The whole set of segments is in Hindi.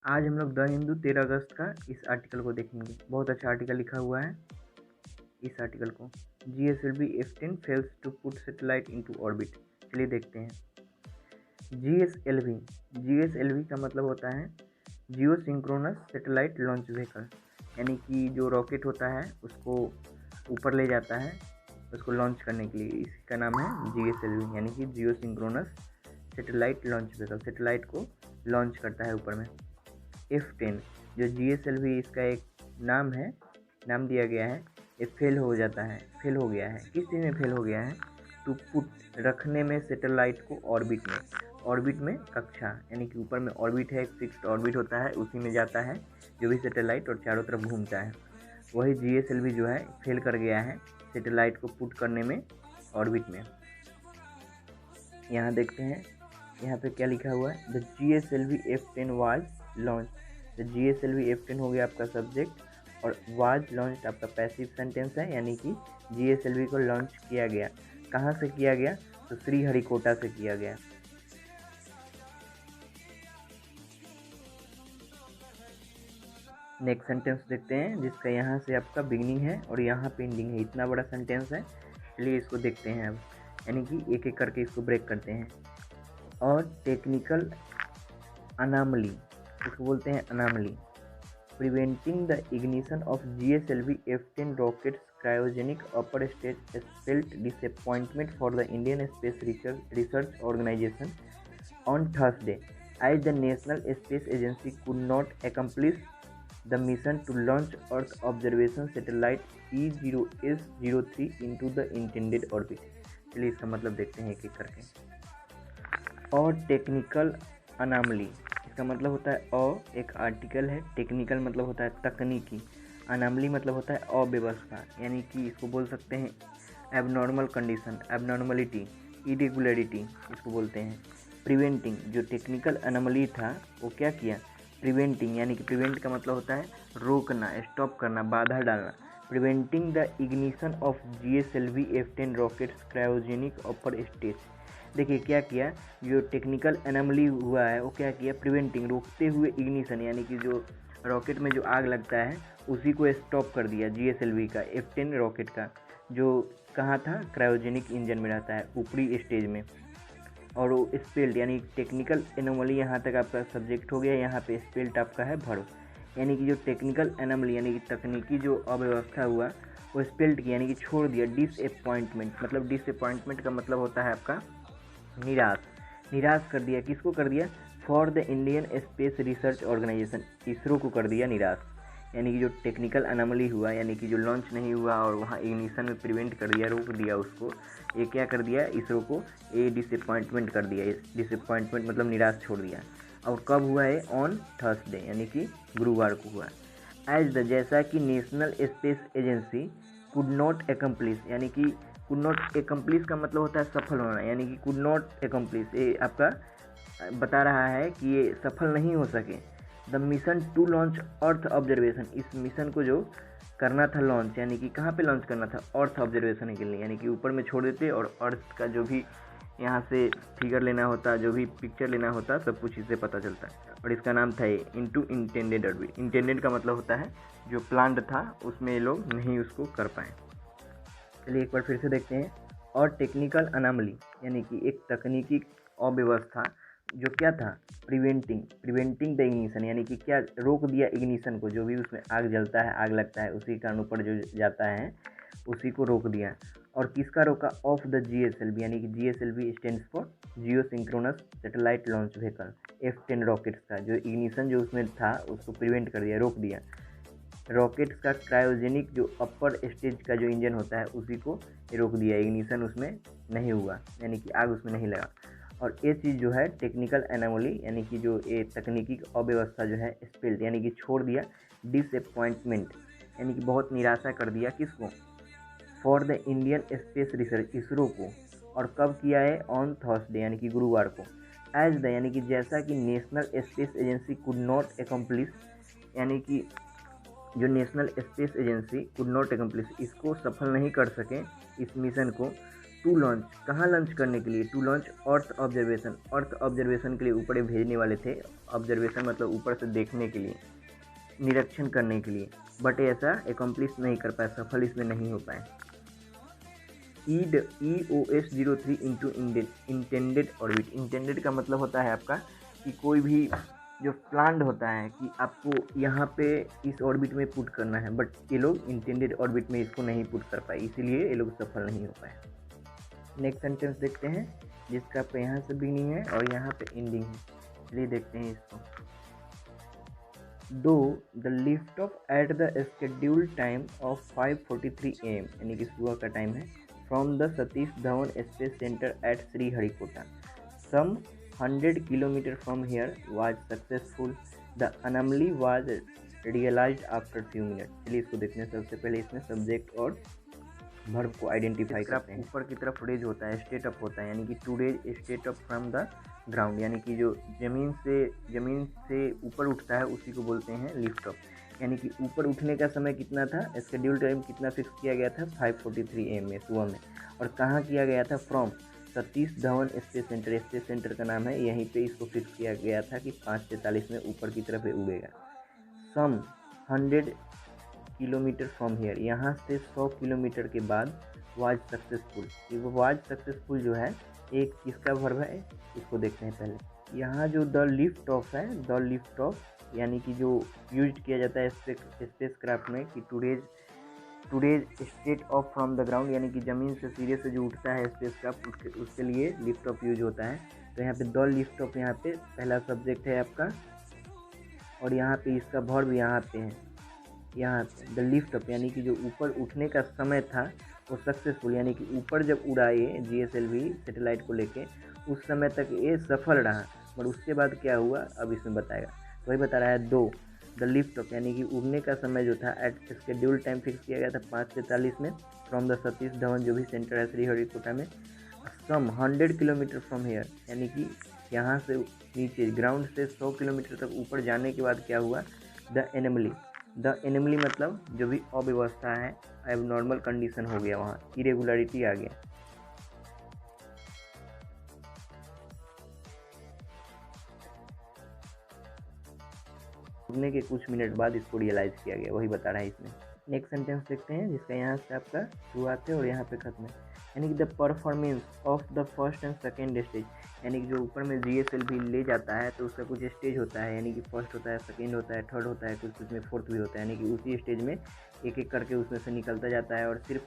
आज हम लोग द हिंदू 13 अगस्त का इस आर्टिकल को देखेंगे। बहुत अच्छा आर्टिकल लिखा हुआ है इस आर्टिकल को। GSLV F10 fails to put satellite into orbit. चलिए देखते हैं। GSLV का मतलब होता है geosynchronous satellite launch vehicle, यानी कि जो रॉकेट होता है उसको ऊपर ले जाता है उसको लॉन्च करने के लिए। इसका नाम है GSLV, यानी कि geosynchronous satellite launch vehicle. Satellite को लॉन्च करता है ऊपर में। F10 जो GSLV इसका एक नाम है, नाम दिया गया है। ये फेल हो गया है। किस चीज़ में फेल हो गया है? टू पुट रखने में सैटेलाइट को ऑर्बिट में कक्षा, यानी कि ऊपर में ऑर्बिट है, एक फिक्स्ड ऑर्बिट होता है, उसी में जाता है जो भी सैटेलाइट और चारों तरफ घूमता है। वही GSLV जो है फेल कर गया है सैटेलाइट को पुट करने में ऑर्बिट में। यहाँ देखते हैं, यहाँ पे क्या लिखा हुआ है। The GSLV F10 was launch. The GSLV F10 हो गया आपका सब्जेक्ट, और वाज लॉन्च आपका पैसिव सेंटेंस है, यानी कि GSLV को लॉन्च किया गया। कहाँ से किया गया? तो श्रीहरिकोटा से किया गया। नेक्स्ट सेंटेंस देखते हैं, जिसका यहाँ से आपका बिगनिंग है और यहाँ पे एंडिंग है। इतना बड़ा सेंटेंस है, चलिए इसको देखते हैं अब, यानी कि एक एक करके इसको ब्रेक करते हैं। और टेक्निकल अनामली, इसको बोलते हैं anomaly. Preventing the ignition of GSLV F10 rocket's cryogenic upper stage spelt disappointment for the Indian space research organisation on Thursday as the National Space Agency could not accomplish the mission to launch Earth observation satellite E0S03 into the intended orbit। चलिए इसका मतलब देखते हैं एक एक करके। और टेक्निकल अनामली, इसका मतलब होता है एक आर्टिकल है। टेक्निकल मतलब होता है तकनीकी, अनामली मतलब होता है अव्यवस्था, यानी कि इसको बोल सकते हैं एबनॉर्मल कंडीशन, एबनॉर्मलिटी, इरेगुलरिटी इसको बोलते हैं। प्रिवेंटिंग, जो टेक्निकल अनामली था वो क्या किया? प्रिवेंटिंग, यानी कि प्रिवेंट का मतलब होता है रोकना, स्टॉप करना, बाधा डालना। Preventing the ignition of GSLV F10 rocket's cryogenic upper stage. देखिए क्या किया, जो टेक्निकल अनोमली हुआ है वो क्या किया? प्रिवेंटिंग, रोकते हुए इग्निशन, यानी कि जो रॉकेट में जो आग लगता है उसी को स्टॉप कर दिया। GSLV का F10 रॉकेट का, जो कहाँ था? क्रायोजेनिक इंजन में रहता है, ऊपरी स्टेज में। और वो स्पेल्ट, यानी टेक्निकल एनोमली, यहाँ तक आपका सब्जेक्ट हो गया। यहाँ पे स्पेल्ट आपका है वर्ब, यानी कि जो टेक्निकल एनोमली यानी कि तकनीकी जो अव्यवस्था हुआ वो स्पेल्ट किया, यानी कि छोड़ दिया। डिसअपॉइंटमेंट, मतलब डिसअपॉइंटमेंट का मतलब होता है आपका निराश कर दिया। किसको कर दिया? For the Indian space research Organisation, ISRO को कर दिया निराश। यानी कि जो टेक्निकल अनोमली हुआ, यानी कि जो लॉन्च नहीं हुआ और वहाँ इग्निशन में प्रिवेंट कर दिया, रोक दिया उसको, ये क्या कर दिया? इसरो को ये डिसअपॉइंटमेंट कर दिया। डिसअपॉइंटमेंट मतलब निराश छोड़ दिया। और कब हुआ है? ऑन थर्सडे, यानी कि गुरुवार को हुआ। एज द, जैसा कि national space agency could not accomplish, यानी कि कुड नॉट एकम्प्लिश का मतलब होता है सफल होना, यानी कि कुड नॉट एकम्प्लिश, ये आपका बता रहा है कि ये सफल नहीं हो सके। The mission to launch earth observation, इस मिशन को जो करना था लॉन्च, यानी कि कहाँ पे लॉन्च करना था? अर्थ ऑब्जर्वेशन के लिए, यानी कि ऊपर में छोड़ देते और अर्थ का जो भी यहाँ से फिगर लेना होता, जो भी पिक्चर लेना होता, सब कुछ इससे पता चलता है। और इसका नाम था ये इनटू इंटेंडेड ऑर्बिट। इंटेंडेड का मतलब होता है जो प्लान्ड था उसमें ये लोग नहीं उसको कर पाए। चलिए एक बार फिर से देखते हैं। और टेक्निकल अनामली, यानी कि एक तकनीकी अव्यवस्था, जो क्या था? प्रिवेंटिंग द इग्निशन, यानी कि क्या? रोक दिया इग्निशन को, जो भी उसमें आग जलता है, आग लगता है, उसी कारण ऊपर जो जाता है उसी को रोक दिया। और किसका रोका? ऑफ द GSLV, यानी कि GSLV stands for Jio synchronous satellite launch vehicle F10 rockets का जो इग्निशन जो उसमें था उसको प्रिवेंट कर दिया, रोक दिया। रॉकेट्स का क्रायोजेनिक जो अपर स्टेज का जो इंजन होता है उसी को रोक दिया, इग्निशन उसमें नहीं हुआ, यानी कि आग उसमें नहीं लगा। और ये चीज़ जो है टेक्निकल एनोमली, यानी कि जो ये तकनीकी अव्यवस्था जो है स्पेल्ट, यानी कि छोड़ दिया। डिसअपॉइंटमेंट, यानी कि बहुत निराशा कर दिया। किसको? For the Indian space research, ISRO को। और कब किया है? ऑन थर्सडे, यानी कि गुरुवार को। एज द, यानी कि जैसा कि national space agency could not accomplish, यानी कि जो national space agency could not accomplish, इसको सफल नहीं कर सके, इस मिशन को। टू लॉन्च, कहाँ लॉन्च करने के लिए, to launch earth observation, earth observation के लिए ऊपर भेजने वाले थे। ऑब्जर्वेशन मतलब ऊपर से देखने के लिए, निरीक्षण करने के लिए, बट ऐसा एकम्प्लिश नहीं कर पाए, सफल इसमें नहीं हो पाए। EOS-03 into intended orbit. Intended का मतलब होता है आपका कि कोई भी जो प्लान्ड होता है कि आपको यहाँ पे इस ऑर्बिट में पुट करना है, बट ये लोग इंटेंडेड ऑर्बिट में इसको नहीं पुट कर पाए, इसीलिए ये लोग सफल नहीं हो पाए। नेक्स्ट सेंटेंस देखते हैं जिसका पे यहाँ से बिगिनिंग है और यहाँ पे एंडिंग है। चलिए देखते हैं इसको। दो the lift off at the scheduled time of 5:43 AM, यानी कि सुबह का टाइम है, from the Satish Dhawan Space Centre at Sriharikota some 100 kilometres from here was successful, the anomaly was realised after few minutes. चलिए इसको देखने से सबसे पहले इसमें सब्जेक्ट और वर्ब को आइडेंटिफाई करते हैं। ऊपर की तरफ रेज होता है, स्टेट अप होता है, यानी कि to raise state up from the ground, यानी कि जो ज़मीन से ऊपर उठता है उसी को बोलते हैं लिफ्ट अप। यानी कि ऊपर उठने का समय कितना था, स्केड्यूल टाइम कितना फिक्स किया गया था, 5:43 AM में, सुबह में। और कहाँ किया गया था, from Satish Dhawan Space centre, space centre का नाम है, यहीं पे इसको फिक्स किया गया था कि 5:43 में ऊपर की तरफ उड़ेगा। सम 100 किलोमीटर फ्रॉम हेयर, यहाँ से 100 किलोमीटर के बाद वाज सक्सेसफुल। ये वो वाज सक्सेसफुल जो है एक किसका वर्ब है, इसको देखते हैं पहले। यहाँ जो द लिफ्ट ऑफ है, द लिफ्ट ऑफ यानी कि जो यूज किया जाता है स्पेस क्राफ्ट में कि today's state of from the ground, यानी कि ज़मीन से सीधे से जो उठता है स्पेस क्राफ्ट उसके लिए लिफ्ट ऑफ यूज होता है। तो यहाँ पे द लिफ्ट ऑफ, यहाँ पे पहला सब्जेक्ट है आपका और यहाँ पे इसका वर्ब यहाँ पे है, यहाँ पे द लिफ्ट अप, यानी कि जो ऊपर उठने का समय था वो सक्सेसफुल, यानी कि ऊपर जब उड़ा ये GSLV सैटेलाइट को लेके उस समय तक ये सफल रहा, पर उसके बाद क्या हुआ अब इसमें बताएगा। तो वही बता रहा है, दो द लिफ्ट अप यानी कि उड़ने का समय जो था एट स्केड्यूल टाइम फिक्स किया गया था 5:43 में, फ्रॉम द सतीश धवन जो भी सेंटर है श्रीहरिकोटा में, सम 100 किलोमीटर फ्रॉम हेयर, यानी कि यहाँ से नीचे ग्राउंड से 100 किलोमीटर तक ऊपर जाने के बाद क्या हुआ, द एनोमली मतलब जो भी अव्यवस्था है, एबनॉर्मल कंडीशन हो गया, वहाँ इरेगुलरिटी आ गया। उड़ने के कुछ मिनट बाद इसको रियलाइज़ किया गया, वही बता रहा है इसमें। नेक्स्ट सेंटेंस देखते हैं जिसका यहाँ से आपका शुरुआत है और यहाँ पे खत्म है, यानी कि the performance of the first and second stage, यानी कि जो ऊपर में GSLV ले जाता है तो उसका कुछ स्टेज होता है, यानी कि फर्स्ट होता है, सेकेंड होता है, थर्ड होता है, कुछ में फोर्थ भी होता है, यानी कि उसी स्टेज में एक एक करके उसमें से निकलता जाता है और सिर्फ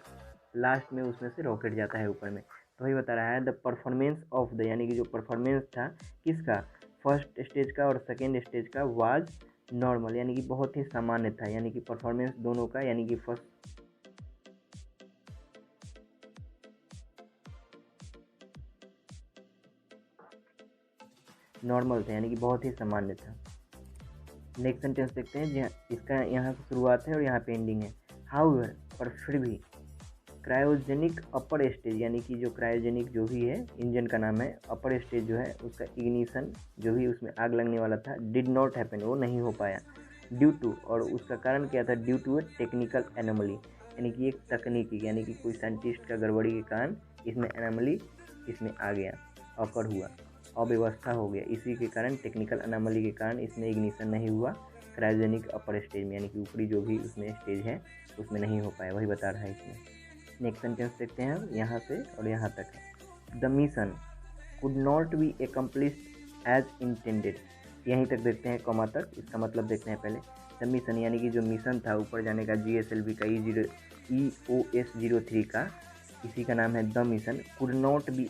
लास्ट में उसमें से रॉकेट जाता है ऊपर में। तो वही बता रहा है द परफॉर्मेंस ऑफ द, यानी कि जो परफॉर्मेंस था किसका, फर्स्ट स्टेज का और सेकेंड स्टेज का, वाज नॉर्मल, यानी कि बहुत ही सामान्य था, यानी कि परफॉर्मेंस दोनों का, यानी कि फर्स्ट नॉर्मल था, यानी कि बहुत ही सामान्य था। नेक्स्ट सेंटेंस देखते हैं जहाँ इसका यहाँ से शुरुआत है और यहाँ पे एंडिंग है। हाउएवर, पर फिर भी, क्रायोजेनिक अपर स्टेज, यानी कि जो क्रायोजेनिक जो भी है इंजन का नाम है, अपर स्टेज जो है उसका इग्निशन जो भी उसमें आग लगने वाला था, डिड नॉट हैपन, वो नहीं हो पाया, ड्यू टू, और उसका कारण क्या था, due to a technical anomaly, यानी कि एक तकनीकी, यानी कि कोई साइंटिस्ट का गड़बड़ी के कारण इसमें एनोमली इसमें आ गया, ऑकर हुआ, अव्यवस्था हो गया, इसी के कारण टेक्निकल एनोमली के कारण इसमें इग्निशन नहीं हुआ क्रायोजेनिक अपर स्टेज में, यानी कि ऊपरी जो भी उसमें स्टेज है उसमें नहीं हो पाया, वही बता रहा है इसमें। नेक्स्ट सेंटेंस देखते हैं यहाँ से और यहाँ तक है। The mission could not be accomplished as intended, यहीं तक देखते हैं कॉमा तक, इसका मतलब देखते हैं पहले। द मिशन यानी कि जो मिशन था ऊपर जाने का GSLV का EOS-03 का, इसी का नाम है the mission, could not B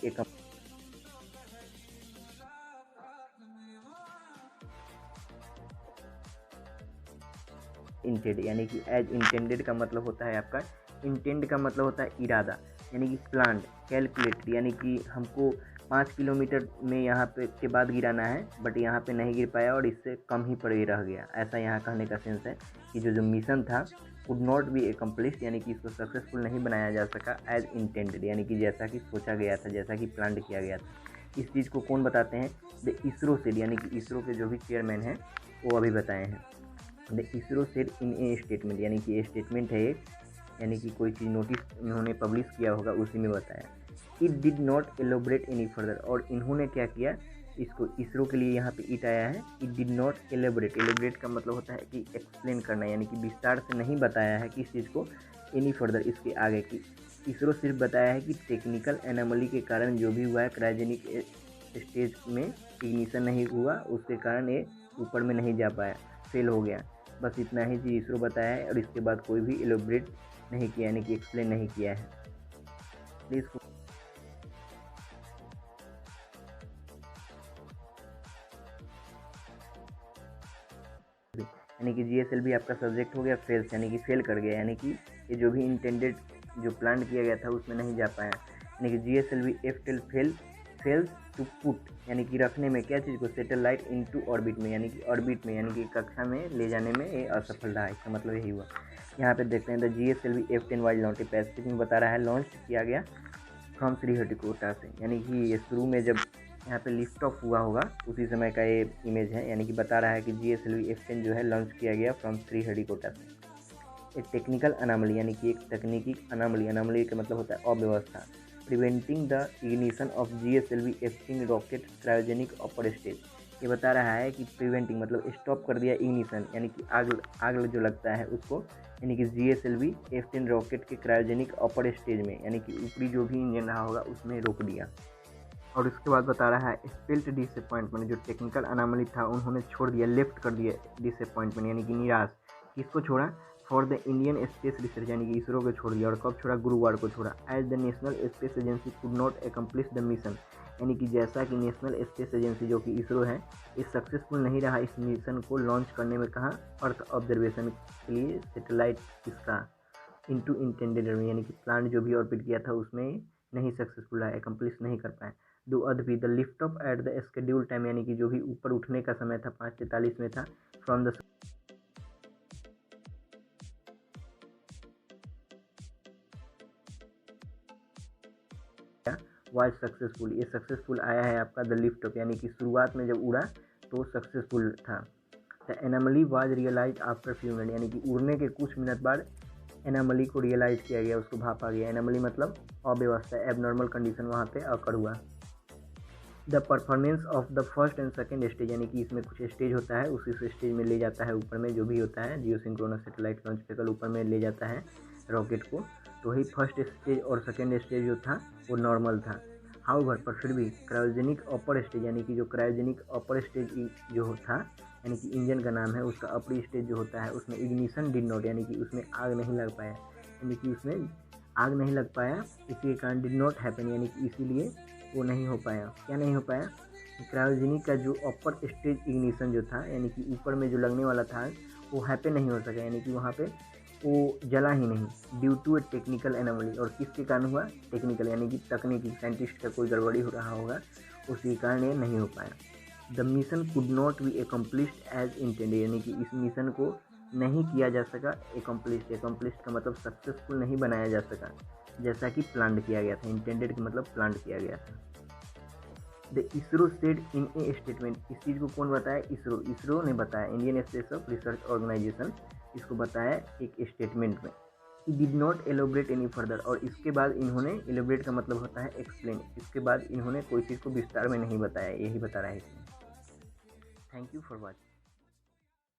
intended, यानी कि एज इंटेंडेड का मतलब होता है आपका, इंटेंड का मतलब होता है इरादा, यानी कि प्लान्ड, कैलकुलेटेड, यानी कि हमको 5 किलोमीटर में यहाँ पे के बाद गिराना है, बट यहाँ पे नहीं गिर पाया और इससे कम ही पर रह गया, ऐसा यहाँ कहने का सेंस है कि जो मिशन था कुड नॉट बी एकम्प्लिश्ड, यानी कि इसको सक्सेसफुल नहीं बनाया जा सका एज इंटेंडेड, यानी कि जैसा कि सोचा गया था, जैसा कि प्लान्ड किया गया था। इस चीज़ को कौन बताते हैं, द इसरो सेड, यानी कि इसरो के जो भी चेयरमैन हैं वो अभी बताए हैं। The ISRO said in a statement, यानी कि स्टेटमेंट है एक, यानी कि कोई चीज़ नोटिस उन्होंने पब्लिश किया होगा उसी में बताया it did not elaborate any further, और इन्होंने क्या किया, इसको इसरो के लिए यहाँ पे इट आया है। It did not elaborate, elaborate का मतलब होता है कि एक्सप्लेन करना, यानी कि विस्तार से नहीं बताया है किस चीज़ को, एनी फर्दर, इसके आगे की। इसरो सिर्फ बताया है कि टेक्निकल एनोमली के कारण जो भी हुआ है, क्रायोजेनिक स्टेज में इग्निशन नहीं हुआ, उसके कारण ये ऊपर में नहीं जा पाया, फेल हो गया। बस इतना ही चीज़ इसरो बताया है, और इसके बाद कोई भी एलोबरेट नहीं किया, यानी कि एक्सप्लेन नहीं किया है। प्लीज़ यानी कि जीएसएलवी आपका सब्जेक्ट हो गया फेल्स, यानी कि फेल कर गया, यानी कि ये जो भी इंटेंडेड जो प्लान किया गया था उसमें नहीं जा पाया। यानी कि GSLV F12 fails to put, यानी कि रखने में क्या चीज़ को, सैटेलाइट इनटू ऑर्बिट में, यानी कि ऑर्बिट में, यानी कि कक्षा में ले जाने में ये असफल रहा। इसका मतलब यही हुआ। यहाँ पे देखते हैं the GSLV F10 was launch Pacific में, बता रहा है लॉन्च किया गया फ्रॉम श्रीहरिकोटा से, यानी कि ये शुरू में जब यहाँ पे लिफ्ट ऑफ हुआ होगा उसी समय का ये इमेज है। यानी कि बता रहा है कि जीएसएलवी F10 जो है लॉन्च किया गया फ्रॉम श्रीहरिकोटा से। एक टेक्निकल अनामली, यानी कि एक तकनीकी अनामली, अनामली का मतलब होता है अव्यवस्था, preventing the ignition of GSLV F10 rocket cryogenic upper stage. ये बता रहा है कि प्रिवेंटिंग मतलब स्टॉप कर दिया इग्निशन, यानी कि आग जो लगता है उसको, यानी कि जीएसएलवी F10 रॉकेट के क्रायोजेनिक अपर स्टेज में, यानी कि ऊपरी जो भी इंजन रहा होगा उसमें रोक दिया। और उसके बाद बता रहा है स्पेल्ट डिसअपॉइंटमेंट, जो टेक्निकल अनामली था उन्होंने छोड़ दिया, लेफ्ट कर दिया डिसअपॉइंटमेंट, यानी कि निराश। किसको छोड़ा, for the Indian space research, यानी कि इसरो को छोड़ दिया। और कब छोड़ा, गुरुवार को छोड़ा। As the national space agency could not accomplish the mission, यानी कि जैसा कि नेशनल स्पेस एजेंसी जो कि इसरो है, इस सक्सेसफुल नहीं रहा इस मिशन को लॉन्च करने में। कहाँ, अर्थ ऑब्जर्वेशन के लिए सैटेलाइट किसका, इनटू इंटेंडेड, यानी कि प्लान जो भी ऑर्बिट किया था उसमें नहीं सक्सेसफुल रहा, एकम्प्लिश नहीं कर पाए। दो अर्थ भी the lift off at the schedule time, यानी कि जो भी ऊपर उठने का समय था 5:43 में था, फ्रॉम द वाज सक्सेसफुल, ये सक्सेसफुल आया है आपका द लिफ्ट ऑफ, यानी कि शुरुआत में जब उड़ा तो सक्सेसफुल था। The anomaly was realise after few minutes, यानी कि उड़ने के कुछ मिनट बाद एनोमली को रियलाइज किया गया, उसको भापा गया। एनोमली मतलब अव्यवस्था, एबनॉर्मल कंडीशन वहाँ पे अकर हुआ। The performance of the first and second stage, यानी कि इसमें कुछ स्टेज होता है, उसी स्टेज में ले जाता है ऊपर में जो भी होता है, geosynchronous satellite launch vehicle ऊपर में ले जाता है रॉकेट को। तो वही फर्स्ट स्टेज और सेकेंड स्टेज जो था वो नॉर्मल था। हाउएवर, पर फिर भी क्रायोजेनिक अपर स्टेज, यानी कि जो क्रायोजेनिक अपर स्टेज जो था, यानी कि इंजन का नाम है, उसका अपर स्टेज जो होता है उसमें इग्निशन डिड नॉट, यानी कि उसमें आग नहीं लग पाया, यानी कि उसमें आग नहीं लग पाया, इसी के कारण डिड नॉट हैपन, यानी कि इसीलिए वो नहीं हो पाया। क्या नहीं हो पाया, क्रायोजेनिक का जो अपर स्टेज इग्निशन जो था, यानी कि ऊपर में जो लगने वाला था वो हैपन नहीं हो सका, यानी कि वहाँ पे वो जला ही नहीं, due to a technical anomaly. और किसके कारण हुआ, टेक्निकल, यानी कि तकनीकी, साइंटिस्ट का कोई गड़बड़ी हो रहा होगा, उसी कारण ये नहीं हो पाया। The mission could not be accomplished as intended, यानी कि इस मिशन को नहीं किया जा सका एकम्प्लिश्ड, एकम्प्लिश्ड का मतलब सक्सेसफुल नहीं बनाया जा सका जैसा कि प्लान किया गया था। इंटेंडेड का मतलब प्लान किया गया था। The ISRO said in a statement, इस चीज़ को कौन बताया, इसरो, इसरो ने बताया, Indian Space of Research Organisation, इसको बताया एक स्टेटमेंट में। He did not elaborate any further, और इसके बाद इन्होंने, एलोबरेट का मतलब होता है एक्सप्लेन, इसके बाद इन्होंने कोई चीज़ को विस्तार में नहीं बताया, यही बता रहा है इसमें। Thank you for watching.